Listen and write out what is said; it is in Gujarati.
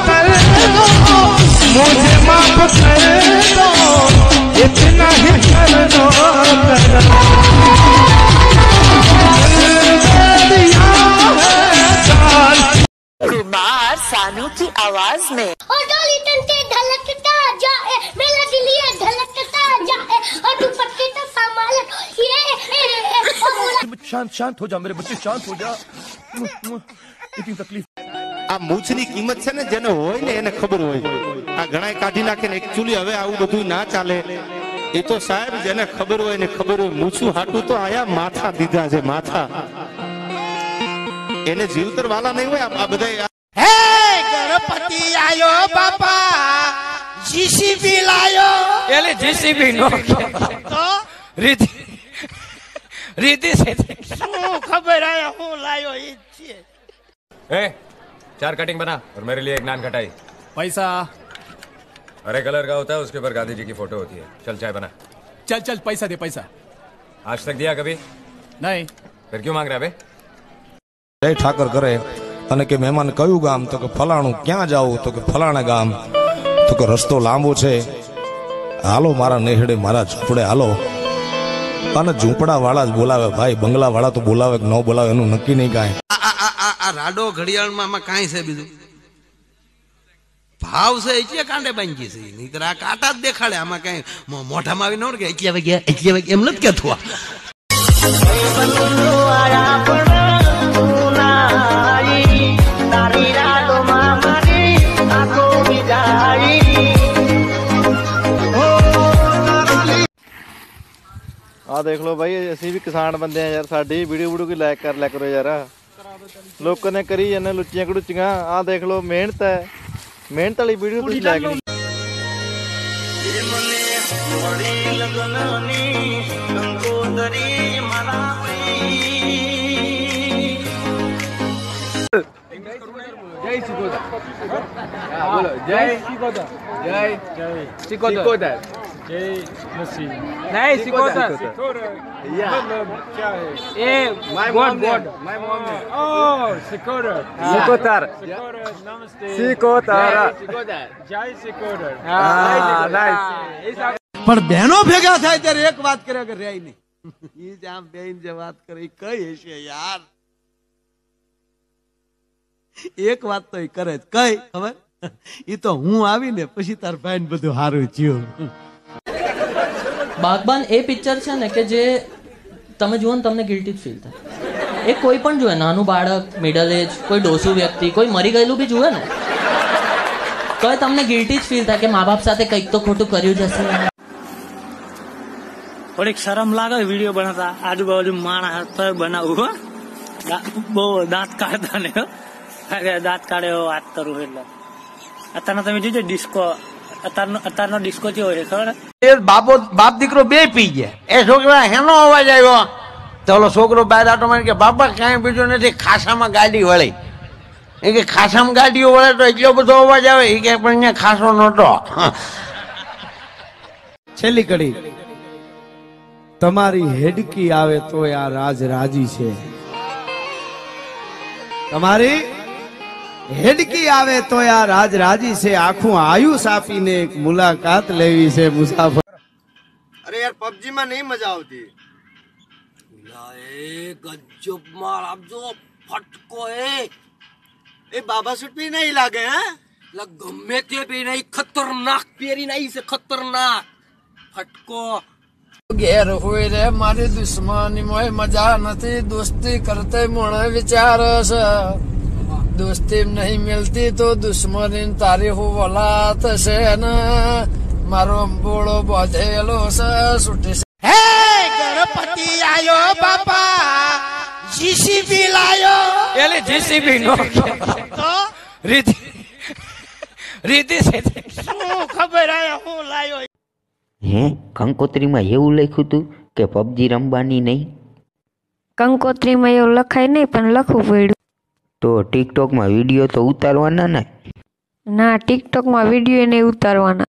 कर दो, मुझे माफ कर दो, इतना ही कर दो। कुमार सानू की आवाज में डोली टंटे ढलकता जाए, मेरा दिल ये ढलकता जाए, और दुपट्टे तो संभाल ये। शांत शांत हो जा मेरे बच्चे, शांत हो जा। इतनी तकलीफ आ मूछनी कीमत छे ने जेने होय ने એને ખબર હોય। આ ઘણાય કાઢી નાખે ને એક્ચ્યુઅલી હવે આવું બધું ના ચાલે। એ તો સાહેબ જેને ખબર હોય ને ખબર હોય, મૂછું હાટું તો આયા માથા દીધા છે, માથા। એને જીવતર વાલા નહીં હોય આ બધા। હે ગણપતિ આયો બાપા, જીસીબી લાયો। એટલે જીસીબી નો તો રીતિ રીતિ છે। શું ખબર આયા હું લાયો ઈ છે। ए, 4 कटिंग बना और मेरे लिए एक नान खटाई। पैसा हरे कलर का होता है, उसके ऊपर गांधी जी की फोटो होती है। चल चाय बना। चल चल पैसा दे पैसा। आज तक दिया कभी नहीं, फिर क्यों मांग रहा है बे? जय ठाकर करे અને કે મહેમાન કયું ગામ? તો કે ફલાણું। ક્યાં જાવું? તો કે ફલાણા ગામ। તો કે રસ્તો લાંબો છે, હાલો મારા નેહડે મારા ઝૂંપડે હાલો। અને ઝૂંપડા વાળા જ બોલાવે ભાઈ, બંગલા વાળા તો બોલાવે કે ન બોલાવે એનું નક્કી નહીં કાંઈ। આ રાડો ઘડિયાળમાં આમાં કાંઈ છે બીજું ભાવ છે એટલે કાંડે બાંધી છે, નહીતર આ કાંટા જ દેખાડે। આમાં કાંઈ મોઢામાં આવી ન કે 11 વાગ્યા એમ નથી કહેતું। आ देख लो भाई, असी भी किसान बंदे हैं यार, साड़ी वीडियो वीडियो की लाइक कर लिया करो यार। लोगों ने करी जाने लुच्चियां कड़ुच्चियां। आ देख लो मेहनत है, मेहनत वाली वीडियो तुम लाइक नहीं। जय सिकोदर। बोलो जय सिकोदर, जय जय सिकोदर, जय नसीब। नहीं सिकोदर, क्या है ये? गॉड गॉड माय मॉम ने। ओह सिकोदर, सिकोदर, नमस्ते सिकोदर, सिकोदर, जय सिकोदर। हां नाइस। પણ બહેનો ભેગા થાય ત્યારે એક વાત કરે કે રેય નહીં, ઈ જ આમ બેન જે વાત કરે કઈ હશે યાર। એક વાત તો કરે કઈ ખબર, ઈ તો હું આવીને પછી તાર ભાઈને બધું હારું થયું। બાગબાન એ પિક્ચર છે ને કે જે તમે જુઓ ને તમને ગિલ્ટી ફીલ થાય। એ કોઈ પણ જુએ, નાનું બાળક, મિડલ એજ, કોઈ ડોસુ વ્યક્તિ, કોઈ મરી ગયેલું બી જુએ ને તો તમને ગિલ્ટી જ ફીલ થાય કે મા બાપ સાથે કંઈક તો ખોટું કર્યું જ હશે। થોડીક શરમ લાગે વિડીયો બનાવતા, આજુબાજુ માણસ બનાવવું, બહુ દાંત કાઢતા ને દાંત કાઢે વાત કરું। એટલે અત્યારના તમે જોજો ડિસ્કો, અત્યારનો ડિસ્કો કેવો છે ખબર? બાપ દીકરો બે પી ગયા, એ છોકરા હેનો અવાજ આવ્યો તો ઓલો છોકરો બહાર આટો મારી કે બાપા કાંઈ બીજું નથી, ખાસામાં ગાડી વળી। એ કે ખાસામાં ગાડીઓ વળે તો એટલો બધો અવાજ આવે, એ કે પણ અહીંયા ખાસો નહોતો। છેલ્લી કડી, તમારી હેડકી આવે તો આ રાજ રાજી છે। તમારી હેડકી આવે તો આ રાજ રાજી છે। આખું આયુષ આપીને એક મુલાકાત લેવી છે મુસાફર। अरे यार पबजी में नहीं मजा आती। ગજબ માર આપજો, ફટકો ए बाबा सूट भी नहीं लागे हैं, ગમે તે પી નહીં, ખતરનાક પેરી નહીં છે, ખતરનાક ફટકો। ઘેર હોય રે મારી દુશ્મની મોય મજા નથી, દોસ્તી કરતે મોણ વિચાર છે, દોસ્તી નહીં મિલતી તો દુશ્મની તારી હું વલા થશે ને, મારો બોળો બોધેલો છે છૂટી। હે ગણપતિ આયો બાપા, જીસીબી લાયો। એટલે જીસીબી નો તો રીતિ રીતિ છે। શું ખબર આયા હું લાયો। હે કંકોત્રીમાં એવું લખ્યું હતું કે પબજી રમવાની નહીં? કંકોત્રીમાં એવું લખાય નહીં પણ લખવું પડ્યું। તો ટિકટોકમાં વિડીયો તો ઉતારવાના ને? ના, ટિકટોકમાં વિડીયો નહીં ઉતારવાના।